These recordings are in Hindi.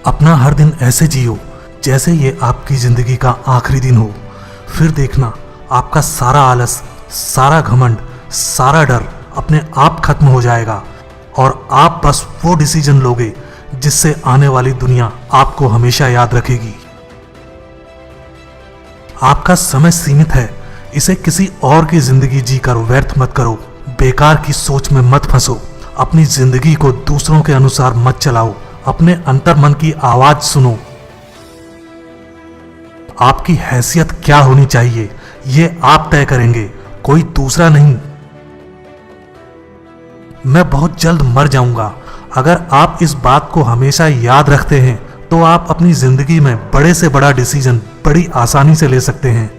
अपना हर दिन ऐसे जियो जैसे ये आपकी जिंदगी का आखिरी दिन हो। फिर देखना आपका सारा आलस, सारा घमंड, सारा डर अपने आप खत्म हो जाएगा और आप बस वो डिसीजन लोगे जिससे आने वाली दुनिया आपको हमेशा याद रखेगी। आपका समय सीमित है, इसे किसी और की जिंदगी जीकर व्यर्थ मत करो। बेकार की सोच में मत फंसो। अपनी जिंदगी को दूसरों के अनुसार मत चलाओ। अपने अंतर मन की आवाज सुनो। आपकी हैसियत क्या होनी चाहिए ये आप तय करेंगे, कोई दूसरा नहीं। मैं बहुत जल्द मर जाऊंगा। अगर आप इस बात को हमेशा याद रखते हैं तो आप अपनी जिंदगी में बड़े से बड़ा डिसीजन बड़ी आसानी से ले सकते हैं।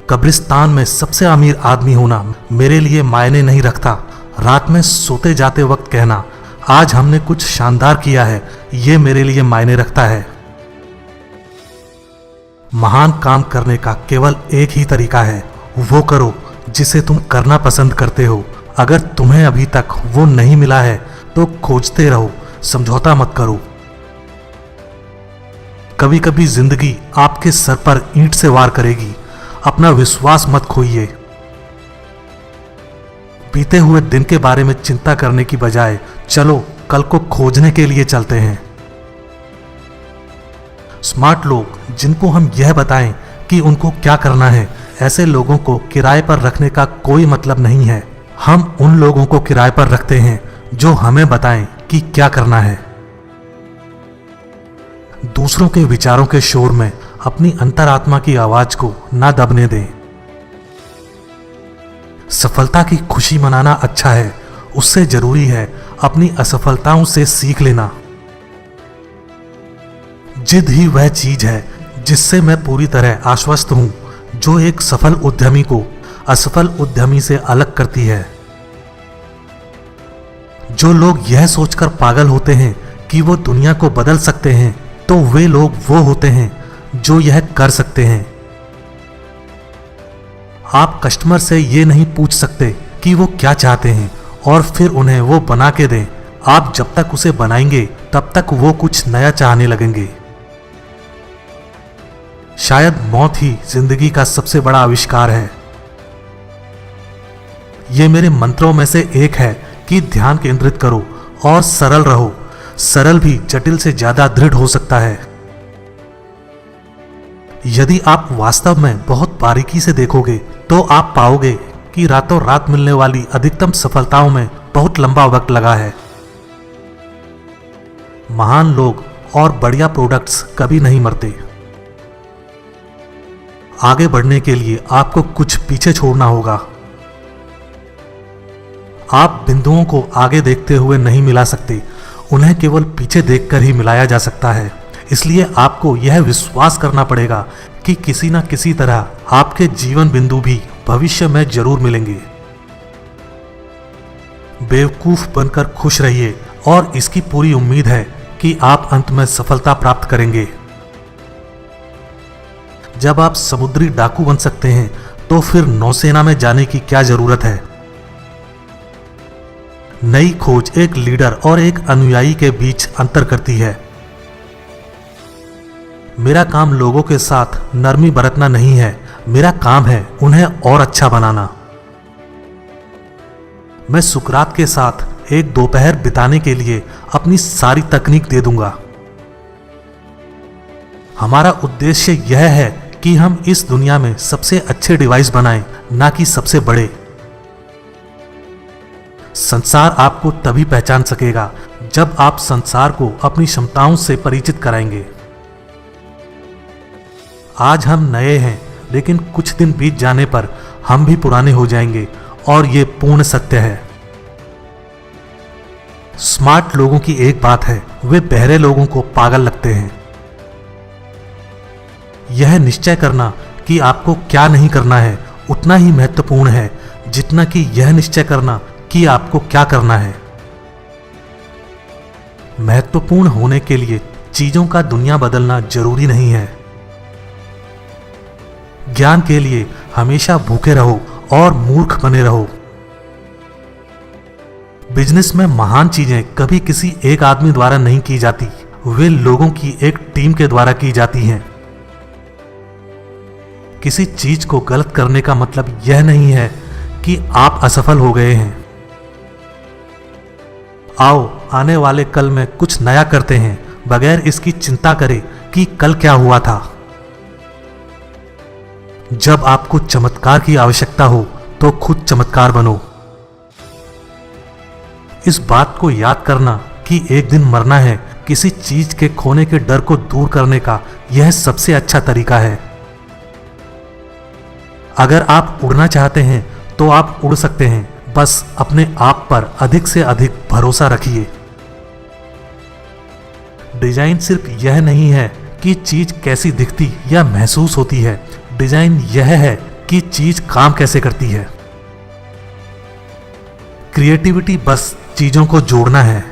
कब्रिस्तान में सबसे अमीर आदमी होना मेरे लिए मायने नहीं रखता। रात में सोते जाते वक्त कहना आज हमने कुछ शानदार किया है, ये मेरे लिए मायने रखता है। महान काम करने का केवल एक ही तरीका है, वो करो जिसे तुम करना पसंद करते हो। अगर तुम्हें अभी तक वो नहीं मिला है तो खोजते रहो, समझौता मत करो। कभी कभी जिंदगी आपके सर पर ईंट से वार करेगी, अपना विश्वास मत खोइए। बीते हुए दिन के बारे में चिंता करने की बजाय चलो कल को खोजने के लिए चलते हैं। स्मार्ट लोग जिनको हम यह बताएं कि उनको क्या करना है, ऐसे लोगों को किराए पर रखने का कोई मतलब नहीं है। हम उन लोगों को किराए पर रखते हैं जो हमें बताएं कि क्या करना है। दूसरों के विचारों के शोर में अपनी अंतरात्मा की आवाज को ना दबने दें। सफलता की खुशी मनाना अच्छा है, उससे जरूरी है अपनी असफलताओं से सीख लेना। जिद ही वह चीज है जिससे मैं पूरी तरह आश्वस्त हूं, जो एक सफल उद्यमी को असफल उद्यमी से अलग करती है। जो लोग यह सोचकर पागल होते हैं कि वो दुनिया को बदल सकते हैं, तो वे लोग वो होते हैं जो यह कर सकते हैं। आप कस्टमर से ये नहीं पूछ सकते कि वो क्या चाहते हैं और फिर उन्हें वो बना के दें। आप जब तक उसे बनाएंगे तब तक वो कुछ नया चाहने लगेंगे। शायद मौत ही जिंदगी का सबसे बड़ा आविष्कार है। ये मेरे मंत्रों में से एक है कि ध्यान केंद्रित करो और सरल रहो। सरल भी जटिल से ज्यादा दृढ़ हो सकता है। यदि आप वास्तव में बहुत बारीकी से देखोगे तो आप पाओगे कि रातों रात मिलने वाली अधिकतम सफलताओं में बहुत लंबा वक्त लगा है। महान लोग और बढ़िया प्रोडक्ट्स कभी नहीं मरते। आगे बढ़ने के लिए आपको कुछ पीछे छोड़ना होगा। आप बिंदुओं को आगे देखते हुए नहीं मिला सकते, उन्हें केवल पीछे देखकर ही मिलाया जा सकता है। इसलिए आपको यह विश्वास करना पड़ेगा कि किसी न किसी तरह आपके जीवन बिंदु भी भविष्य में जरूर मिलेंगे। बेवकूफ बनकर खुश रहिए और इसकी पूरी उम्मीद है कि आप अंत में सफलता प्राप्त करेंगे। जब आप समुद्री डाकू बन सकते हैं तो फिर नौसेना में जाने की क्या जरूरत है। नई खोज एक लीडर और एक अनुयायी के बीच अंतर करती है। मेरा काम लोगों के साथ नरमी बरतना नहीं है, मेरा काम है उन्हें और अच्छा बनाना। मैं सुकरात के साथ एक दोपहर बिताने के लिए अपनी सारी तकनीक दे दूंगा। हमारा उद्देश्य यह है कि हम इस दुनिया में सबसे अच्छे डिवाइस बनाएं, ना कि सबसे बड़े। संसार आपको तभी पहचान सकेगा जब आप संसार को अपनी क्षमताओं से परिचित कराएंगे। आज हम नए हैं, लेकिन कुछ दिन बीत जाने पर हम भी पुराने हो जाएंगे और ये पूर्ण सत्य है। स्मार्ट लोगों की एक बात है, वे बहरे लोगों को पागल लगते हैं। यह निश्चय करना कि आपको क्या नहीं करना है उतना ही महत्वपूर्ण है जितना कि यह निश्चय करना कि आपको क्या करना है। महत्वपूर्ण होने के लिए चीजों का दुनिया बदलना जरूरी नहीं है। ज्ञान के लिए हमेशा भूखे रहो और मूर्ख बने रहो। बिजनेस में महान चीजें कभी किसी एक आदमी द्वारा नहीं की जाती, वे लोगों की एक टीम के द्वारा की जाती हैं। किसी चीज को गलत करने का मतलब यह नहीं है कि आप असफल हो गए हैं। आओ आने वाले कल में कुछ नया करते हैं, बगैर इसकी चिंता करे कि कल क्या हुआ था। जब आपको चमत्कार की आवश्यकता हो तो खुद चमत्कार बनो। इस बात को याद करना कि एक दिन मरना है, किसी चीज के खोने के डर को दूर करने का यह सबसे अच्छा तरीका है। अगर आप उड़ना चाहते हैं तो आप उड़ सकते हैं, बस अपने आप पर अधिक से अधिक भरोसा रखिए। डिजाइन सिर्फ यह नहीं है कि चीज कैसी दिखती या महसूस होती है, डिजाइन यह है कि चीज काम कैसे करती है। क्रिएटिविटी बस चीजों को जोड़ना है।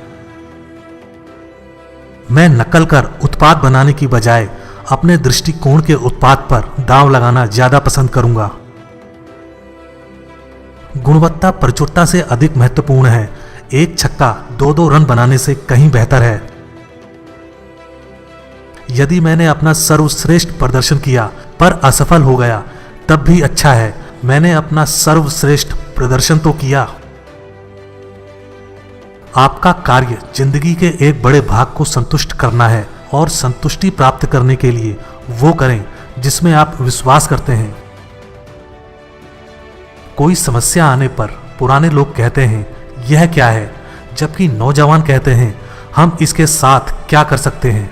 मैं नकल कर उत्पाद बनाने की बजाय अपने दृष्टिकोण के उत्पाद पर दांव लगाना ज्यादा पसंद करूंगा। गुणवत्ता प्रचुरता से अधिक महत्वपूर्ण है। एक छक्का 2-2 रन बनाने से कहीं बेहतर है। यदि मैंने अपना सर्वश्रेष्ठ प्रदर्शन किया पर असफल हो गया, तब भी अच्छा है, मैंने अपना सर्वश्रेष्ठ प्रदर्शन तो किया। आपका कार्य जिंदगी के एक बड़े भाग को संतुष्ट करना है और संतुष्टि प्राप्त करने के लिए वो करें जिसमें आप विश्वास करते हैं। कोई समस्या आने पर पुराने लोग कहते हैं यह क्या है, जबकि नौजवान कहते हैं हम इसके साथ क्या कर सकते हैं।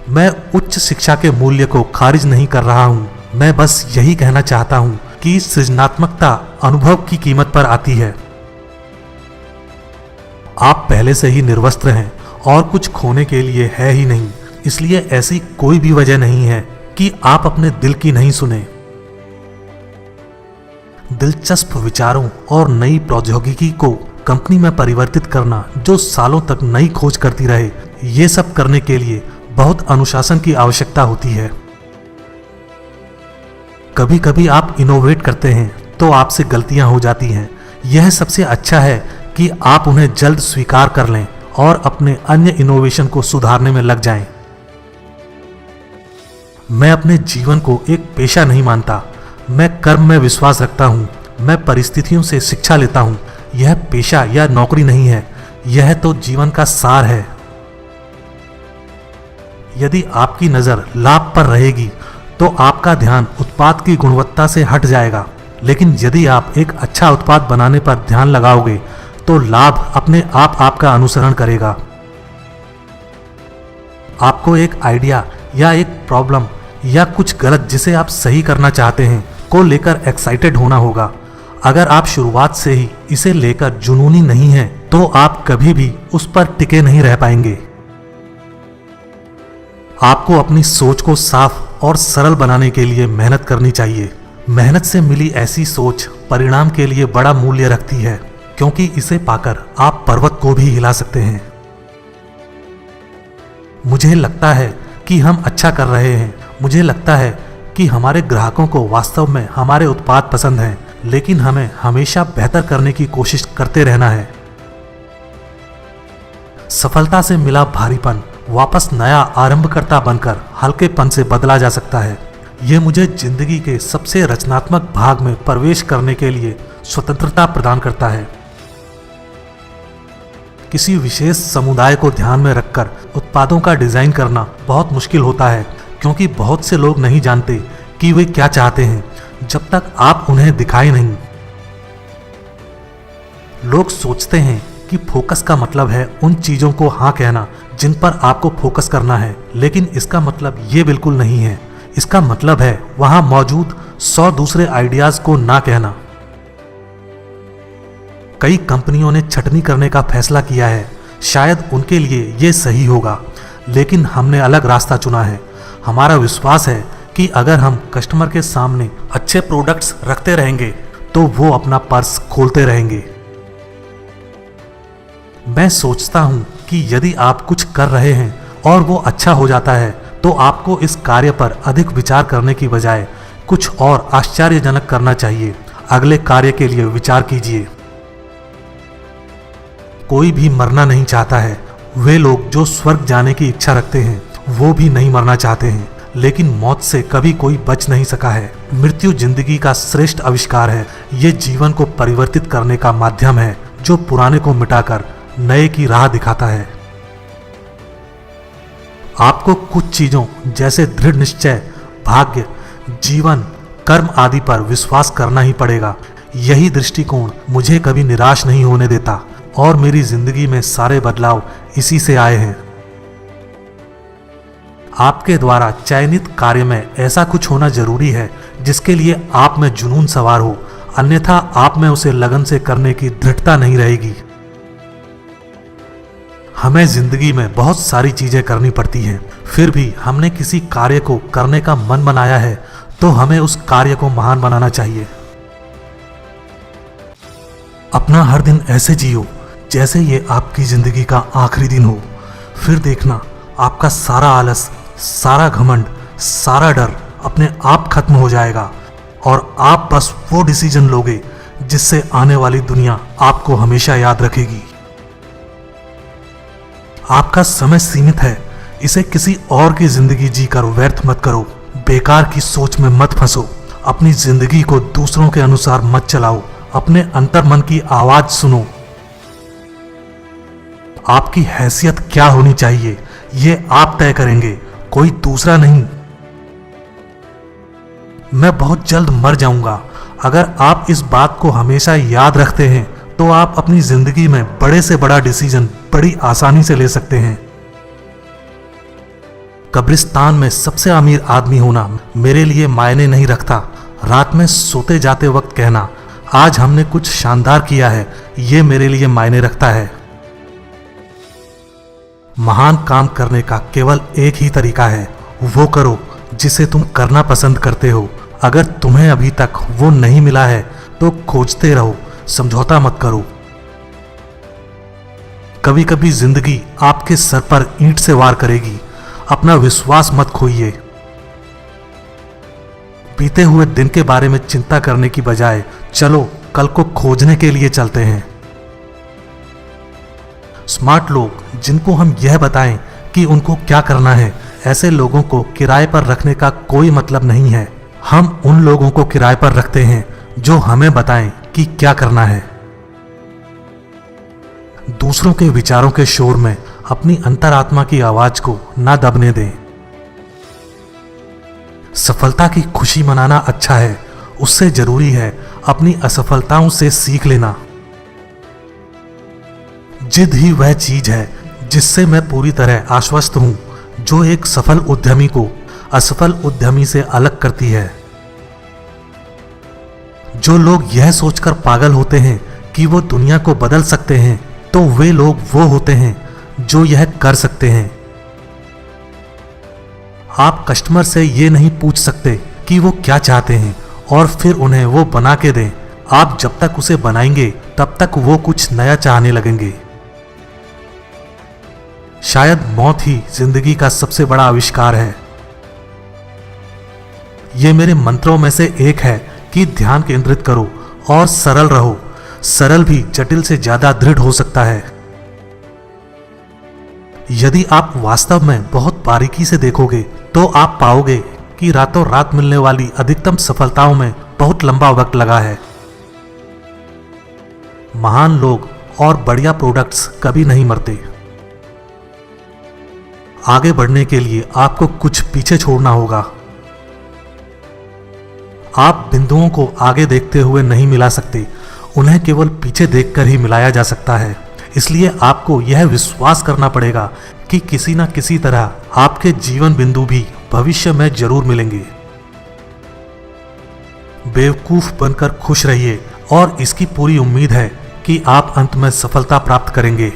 मैं उच्च शिक्षा के मूल्य को खारिज नहीं कर रहा हूं, मैं बस यही कहना चाहता हूं कि सृजनात्मकता अनुभव की कीमत पर आती है। आप पहले से ही निर्वस्त्र हैं और कुछ खोने के लिए है ही नहीं, इसलिए ऐसी कोई भी वजह नहीं है कि आप अपने दिल की नहीं सुने। दिलचस्प विचारों और नई प्रौद्योगिकी को कंपनी में परिवर्तित करना जो सालों तक नई खोज करती रहे, ये सब करने के लिए बहुत अनुशासन की आवश्यकता होती है। कभी कभी आप इनोवेट करते हैं तो आपसे गलतियां हो जाती हैं। यह सबसे अच्छा है कि आप उन्हें जल्द स्वीकार कर लें और अपने अन्य इनोवेशन को सुधारने में लग जाएं। मैं अपने जीवन को एक पेशा नहीं मानता, मैं कर्म में विश्वास रखता हूं, मैं परिस्थितियों से शिक्षा लेता हूं। यह पेशा या नौकरी नहीं है, यह तो जीवन का सार है। यदि आपकी नजर लाभ पर रहेगी तो आपका ध्यान उत्पाद की गुणवत्ता से हट जाएगा, लेकिन यदि आप एक अच्छा उत्पाद बनाने पर ध्यान लगाओगे तो लाभ अपने आप आपका अनुसरण करेगा। आपको एक आइडिया या एक प्रॉब्लम या कुछ गलत जिसे आप सही करना चाहते हैं को लेकर एक्साइटेड होना होगा। अगर आप शुरुआत से ही इसे लेकर जुनूनी नहीं हैं, तो आप कभी भी उस पर टिके नहीं रह पाएंगे। आपको अपनी सोच को साफ और सरल बनाने के लिए मेहनत करनी चाहिए। मेहनत से मिली ऐसी सोच परिणाम के लिए बड़ा मूल्य रखती है, क्योंकि इसे पाकर आप पर्वत को भी हिला सकते हैं। मुझे लगता है कि हम अच्छा कर रहे हैं, मुझे लगता है कि हमारे ग्राहकों को वास्तव में हमारे उत्पाद पसंद हैं, लेकिन हमें हमेशा बेहतर करने की कोशिश करते रहना है। सफलता से मिला भारीपन वापस नया आरंभकर्ता बनकर हल्केपन से बदला जा सकता है। यह मुझे जिंदगी के सबसे रचनात्मक भाग में प्रवेश करने के लिए स्वतंत्रता प्रदान करता है। किसी विशेष समुदाय को ध्यान में रखकर उत्पादों का डिजाइन करना बहुत मुश्किल होता है, क्योंकि बहुत से लोग नहीं जानते कि वे क्या चाहते हैं जब तक आप उन्हें दिखाए नहीं। लोग सोचते हैं कि फोकस का मतलब है उन चीजों को हाँ कहना जिन पर आपको फोकस करना है, लेकिन इसका मतलब ये बिल्कुल नहीं है। इसका मतलब है वहां मौजूद 100 दूसरे आइडियाज को ना कहना। कई कंपनियों ने छटनी करने का फैसला किया है, शायद उनके लिए ये सही होगा, लेकिन हमने अलग रास्ता चुना है। हमारा विश्वास है कि अगर हम कस्टमर के सामने अच्छे प्रोडक्ट्स रखते रहेंगे तो वो अपना पर्स खोलते रहेंगे। मैं सोचता हूं कि यदि आप कुछ कर रहे हैं और वो अच्छा हो जाता है तो आपको इस कार्य पर अधिक विचार करने की बजाय कुछ और आश्चर्यजनक करना चाहिए। अगले कार्य के लिए विचार कीजिए। कोई भी मरना नहीं चाहता है। वे लोग जो स्वर्ग जाने की इच्छा रखते हैं वो भी नहीं मरना चाहते हैं, लेकिन मौत से कभी कोई बच नहीं सका है। मृत्यु जिंदगी का श्रेष्ठ आविष्कार है। ये जीवन को परिवर्तित करने का माध्यम है जो पुराने को मिटाकर नए की राह दिखाता है। आपको कुछ चीजों जैसे दृढ़ निश्चय, भाग्य, जीवन, कर्म आदि पर विश्वास करना ही पड़ेगा। यही दृष्टिकोण मुझे कभी निराश नहीं होने देता और मेरी जिंदगी में सारे बदलाव इसी से आए हैं। आपके द्वारा चयनित कार्य में ऐसा कुछ होना जरूरी है जिसके लिए आप में जुनून सवार हो, अन्यथा आप में उसे लगन से करने की दृढ़ता नहीं रहेगी। हमें जिंदगी में बहुत सारी चीजें करनी पड़ती हैं, फिर भी हमने किसी कार्य को करने का मन बनाया है तो हमें उस कार्य को महान बनाना चाहिए। अपना हर दिन ऐसे जियो जैसे ये आपकी जिंदगी का आखिरी दिन हो। फिर देखना आपका सारा आलस, सारा घमंड, सारा डर अपने आप खत्म हो जाएगा और आप बस वो डिसीजन लोगे जिससे आने वाली दुनिया आपको हमेशा याद रखेगी। आपका समय सीमित है, इसे किसी और की जिंदगी जीकर व्यर्थ मत करो। बेकार की सोच में मत फंसो। अपनी जिंदगी को दूसरों के अनुसार मत चलाओ। अपने अंतर्मन की आवाज सुनो। आपकी हैसियत क्या होनी चाहिए ये आप तय करेंगे, कोई दूसरा नहीं। मैं बहुत जल्द मर जाऊंगा। अगर आप इस बात को हमेशा याद रखते हैं तो आप अपनी जिंदगी में बड़े से बड़ा डिसीजन बड़ी आसानी से ले सकते हैं। कब्रिस्तान में सबसे अमीर आदमी होना मेरे लिए मायने नहीं रखता। रात में सोते जाते वक्त कहना आज हमने कुछ शानदार किया है, ये मेरे लिए मायने रखता है। महान काम करने का केवल एक ही तरीका है, वो करो जिसे तुम करना पसंद करते हो। अगर तुम्हें अभी तक वो नहीं मिला है तो खोजते रहो, समझौता मत करो। कभी कभी जिंदगी आपके सर पर ईंट से वार करेगी, अपना विश्वास मत खोइए। बीते हुए दिन के बारे में चिंता करने की बजाय चलो कल को खोजने के लिए चलते हैं। स्मार्ट लोग जिनको हम यह बताएं कि उनको क्या करना है, ऐसे लोगों को किराए पर रखने का कोई मतलब नहीं है। हम उन लोगों को किराए पर रखते हैं जो हमें बताएं कि क्या करना है। दूसरों के विचारों के शोर में अपनी अंतरात्मा की आवाज को ना दबने दें। सफलता की खुशी मनाना अच्छा है, उससे जरूरी है अपनी असफलताओं से सीख लेना। जिद ही वह चीज है जिससे मैं पूरी तरह आश्वस्त हूं, जो एक सफल उद्यमी को असफल उद्यमी से अलग करती है। जो लोग यह सोचकर पागल होते हैं कि वो दुनिया को बदल सकते हैं, तो वे लोग वो होते हैं जो यह कर सकते हैं। आप कस्टमर से ये नहीं पूछ सकते कि वो क्या चाहते हैं और फिर उन्हें वो बना के दें। आप जब तक उसे बनाएंगे तब तक वो कुछ नया चाहने लगेंगे। शायद मौत ही जिंदगी का सबसे बड़ा आविष्कार है। ये मेरे मंत्रों में से एक है कि ध्यान केंद्रित करो और सरल रहो। सरल भी जटिल से ज्यादा दृढ़ हो सकता है। यदि आप वास्तव में बहुत बारीकी से देखोगे तो आप पाओगे कि रातों रात मिलने वाली अधिकतम सफलताओं में बहुत लंबा वक्त लगा है। महान लोग और बढ़िया प्रोडक्ट्स कभी नहीं मरते। आगे बढ़ने के लिए आपको कुछ पीछे छोड़ना होगा। आप बिंदुओं को आगे देखते हुए नहीं मिला सकते, उन्हें केवल पीछे देखकर ही मिलाया जा सकता है। इसलिए आपको यह विश्वास करना पड़ेगा कि किसी न किसी तरह आपके जीवन बिंदु भी भविष्य में जरूर मिलेंगे। बेवकूफ बनकर खुश रहिए और इसकी पूरी उम्मीद है कि आप अंत में सफलता प्राप्त करेंगे।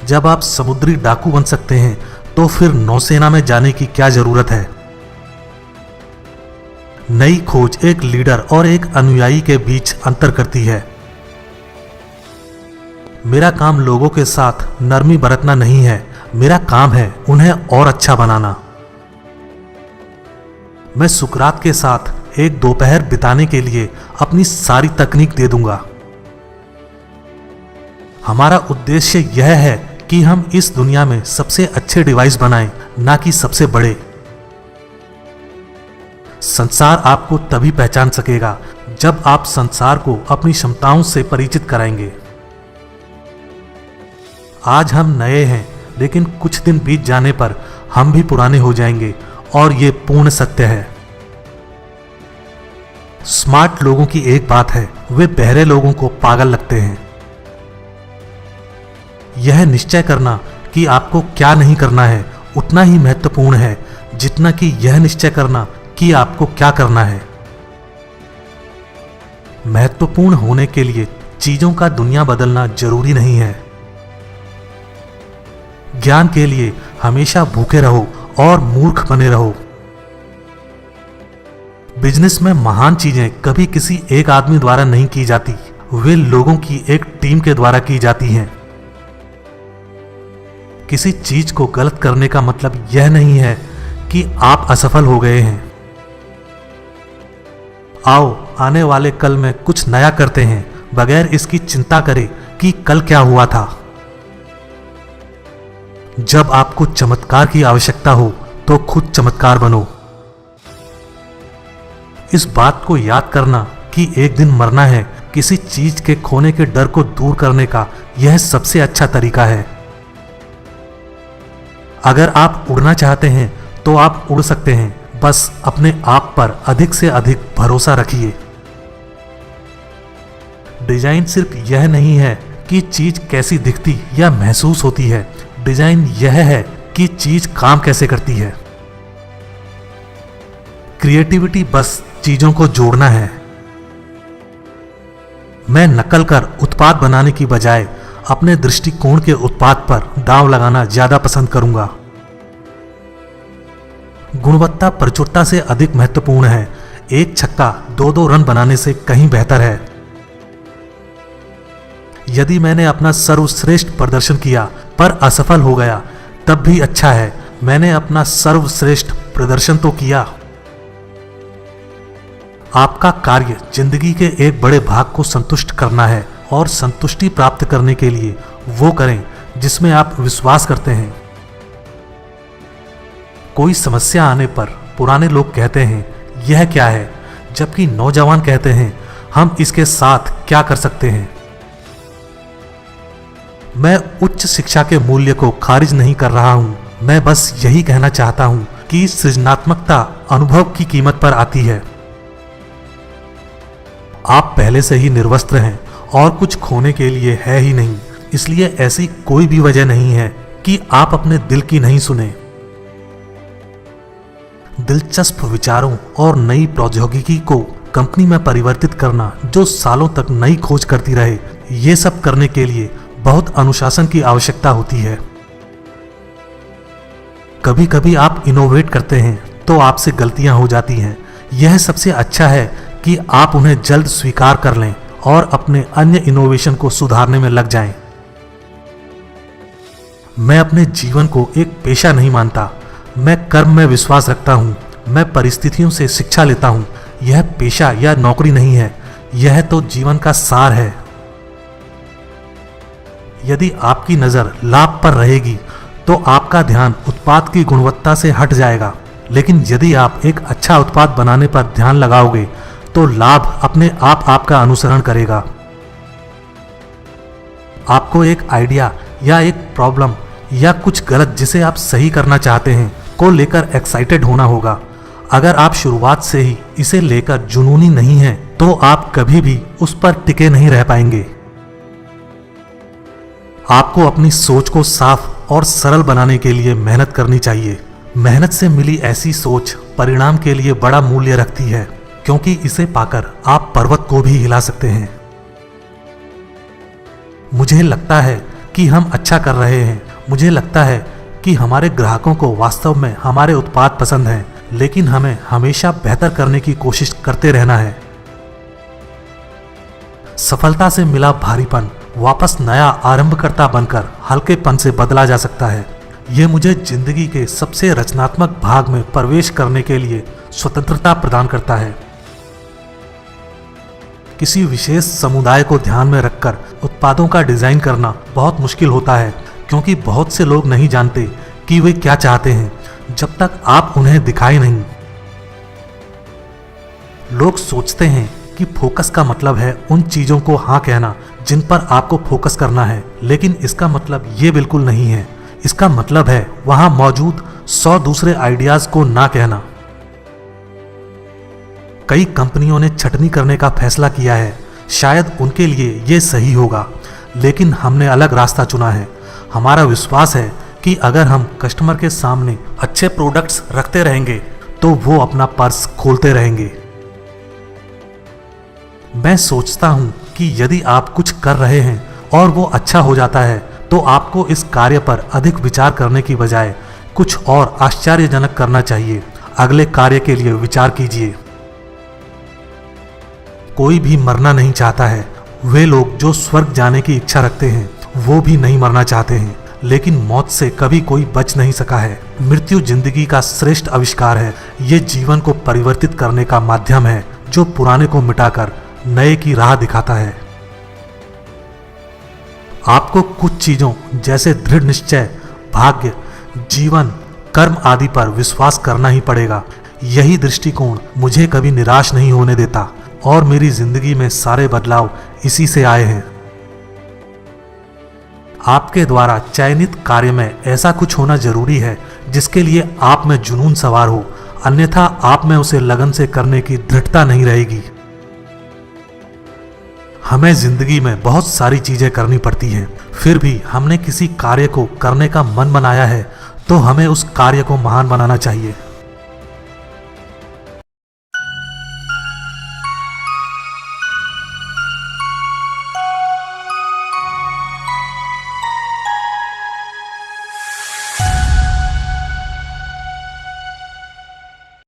जब आप समुद्री डाकू बन सकते हैं तो फिर नौसेना में जाने की क्या जरूरत है। नई खोज एक लीडर और एक अनुयायी के बीच अंतर करती है। मेरा काम लोगों के साथ नरमी बरतना नहीं है, मेरा काम है उन्हें और अच्छा बनाना। मैं सुकरात के साथ एक दोपहर बिताने के लिए अपनी सारी तकनीक दे दूंगा। हमारा उद्देश्य यह है कि हम इस दुनिया में सबसे अच्छे डिवाइस बनाएं, ना कि सबसे बड़े। संसार आपको तभी पहचान सकेगा जब आप संसार को अपनी क्षमताओं से परिचित कराएंगे। आज हम नए हैं, लेकिन कुछ दिन बीत जाने पर हम भी पुराने हो जाएंगे, और ये पूर्ण सत्य है। स्मार्ट लोगों की एक बात है, वे बहरे लोगों को पागल लगते हैं। यह निश्चय करना कि आपको क्या नहीं करना है उतना ही महत्वपूर्ण है जितना कि यह निश्चय करना कि आपको क्या करना है। महत्वपूर्ण होने के लिए चीजों का दुनिया बदलना जरूरी नहीं है। ज्ञान के लिए हमेशा भूखे रहो और मूर्ख बने रहो। बिजनेस में महान चीजें कभी किसी एक आदमी द्वारा नहीं की जाती, वे लोगों की एक टीम के द्वारा की जाती हैं। किसी चीज को गलत करने का मतलब यह नहीं है कि आप असफल हो गए हैं। आओ आने वाले कल में कुछ नया करते हैं, बगैर इसकी चिंता करे कि कल क्या हुआ था। जब आपको चमत्कार की आवश्यकता हो तो खुद चमत्कार बनो। इस बात को याद करना कि एक दिन मरना है, किसी चीज के खोने के डर को दूर करने का यह सबसे अच्छा तरीका है। अगर आप उड़ना चाहते हैं तो आप उड़ सकते हैं, बस अपने आप पर अधिक से अधिक भरोसा रखिए। डिजाइन सिर्फ यह नहीं है कि चीज कैसी दिखती या महसूस होती है, डिजाइन यह है कि चीज काम कैसे करती है। क्रिएटिविटी बस चीजों को जोड़ना है। मैं नकल कर उत्पाद बनाने की बजाय अपने दृष्टिकोण के उत्पाद पर दांव लगाना ज्यादा पसंद करूंगा। गुणवत्ता प्रचुरता से अधिक महत्वपूर्ण है। एक छक्का 2-2 रन बनाने से कहीं बेहतर है। यदि मैंने अपना सर्वश्रेष्ठ प्रदर्शन किया पर असफल हो गया, तब भी अच्छा है, मैंने अपना सर्वश्रेष्ठ प्रदर्शन तो किया। आपका कार्य जिंदगी के एक बड़े भाग को संतुष्ट करना है, और संतुष्टि प्राप्त करने के लिए वो करें जिसमें आप विश्वास करते हैं। कोई समस्या आने पर पुराने लोग कहते हैं यह क्या है, जबकि नौजवान कहते हैं हम इसके साथ क्या कर सकते हैं। मैं उच्च शिक्षा के मूल्य को खारिज नहीं कर रहा हूं, मैं बस यही कहना चाहता हूं कि सृजनात्मकता अनुभव की कीमत पर आती है। आप पहले से ही निर्वस्त्र हैं और कुछ खोने के लिए है ही नहीं, इसलिए ऐसी कोई भी वजह नहीं है कि आप अपने दिल की नहीं सुने। दिलचस्प विचारों और नई प्रौद्योगिकी को कंपनी में परिवर्तित करना जो सालों तक नई खोज करती रहे, ये सब करने के लिए बहुत अनुशासन की आवश्यकता होती है। कभी कभी आप इनोवेट करते हैं तो आपसे गलतियां हो जाती हैं। यह सबसे अच्छा है कि आप उन्हें जल्द स्वीकार कर लें और अपने अन्य इनोवेशन को सुधारने में लग जाएं। मैं अपने जीवन को एक पेशा नहीं मानता, मैं कर्म में विश्वास रखता हूं, मैं परिस्थितियों से शिक्षा लेता हूं। यह पेशा या नौकरी नहीं है, यह तो जीवन का सार है। यदि आपकी नजर लाभ पर रहेगी तो आपका ध्यान उत्पाद की गुणवत्ता से हट जाएगा, लेकिन यदि आप एक अच्छा उत्पाद बनाने पर ध्यान लगाओगे तो लाभ अपने आप आपका अनुसरण करेगा। आपको एक आइडिया या एक प्रॉब्लम या कुछ गलत जिसे आप सही करना चाहते हैं को लेकर एक्साइटेड होना होगा। अगर आप शुरुआत से ही इसे लेकर जुनूनी नहीं हैं, तो आप कभी भी उस पर टिके नहीं रह पाएंगे। आपको अपनी सोच को साफ और सरल बनाने के लिए मेहनत करनी चाहिए। मेहनत से मिली ऐसी सोच परिणाम के लिए बड़ा मूल्य रखती है, क्योंकि इसे पाकर आप पर्वत को भी हिला सकते हैं। मुझे लगता है कि हम अच्छा कर रहे हैं। मुझे लगता है कि हमारे ग्राहकों को वास्तव में हमारे उत्पाद पसंद हैं, लेकिन हमें हमेशा बेहतर करने की कोशिश करते रहना है। सफलता से मिला भारीपन वापस नया आरंभकर्ता बनकर हल्केपन से बदला जा सकता है। यह मुझे जिंदगी के सबसे रचनात्मक भाग में प्रवेश करने के लिए स्वतंत्रता प्रदान करता है। किसी विशेष समुदाय को ध्यान में रखकर उत्पादों का डिजाइन करना बहुत मुश्किल होता है, क्योंकि बहुत से लोग नहीं जानते कि वे क्या चाहते हैं जब तक आप उन्हें दिखाए नहीं। लोग सोचते हैं कि फोकस का मतलब है उन चीजों को हाँ कहना जिन पर आपको फोकस करना है, लेकिन इसका मतलब ये बिल्कुल नहीं है। इसका मतलब है वहां मौजूद 100 दूसरे आइडियाज को ना कहना। कई कंपनियों ने छटनी करने का फैसला किया है, शायद उनके लिए ये सही होगा, लेकिन हमने अलग रास्ता चुना है। हमारा विश्वास है कि अगर हम कस्टमर के सामने अच्छे प्रोडक्ट्स रखते रहेंगे तो वो अपना पर्स खोलते रहेंगे। मैं सोचता हूं कि यदि आप कुछ कर रहे हैं और वो अच्छा हो जाता है तो आपको इस कार्य पर अधिक विचार करने की बजाय कुछ और आश्चर्यजनक करना चाहिए। अगले कार्य के लिए विचार कीजिए। कोई भी मरना नहीं चाहता है। वे लोग जो स्वर्ग जाने की इच्छा रखते हैं वो भी नहीं मरना चाहते हैं, लेकिन मौत से कभी कोई बच नहीं सका है। मृत्यु जिंदगी का श्रेष्ठ आविष्कार है। ये जीवन को परिवर्तित करने का माध्यम है जो पुराने को मिटाकर नए की राह दिखाता है। आपको कुछ चीजों जैसे दृढ़ निश्चय, भाग्य, जीवन, कर्म आदि पर विश्वास करना ही पड़ेगा। यही दृष्टिकोण मुझे कभी निराश नहीं होने देता और मेरी जिंदगी में सारे बदलाव इसी से आए हैं। आपके द्वारा चयनित कार्य में ऐसा कुछ होना जरूरी है जिसके लिए आप में जुनून सवार हो, अन्यथा आप में उसे लगन से करने की दृढ़ता नहीं रहेगी। हमें जिंदगी में बहुत सारी चीजें करनी पड़ती हैं, फिर भी हमने किसी कार्य को करने का मन बनाया है तो हमें उस कार्य को महान बनाना चाहिए।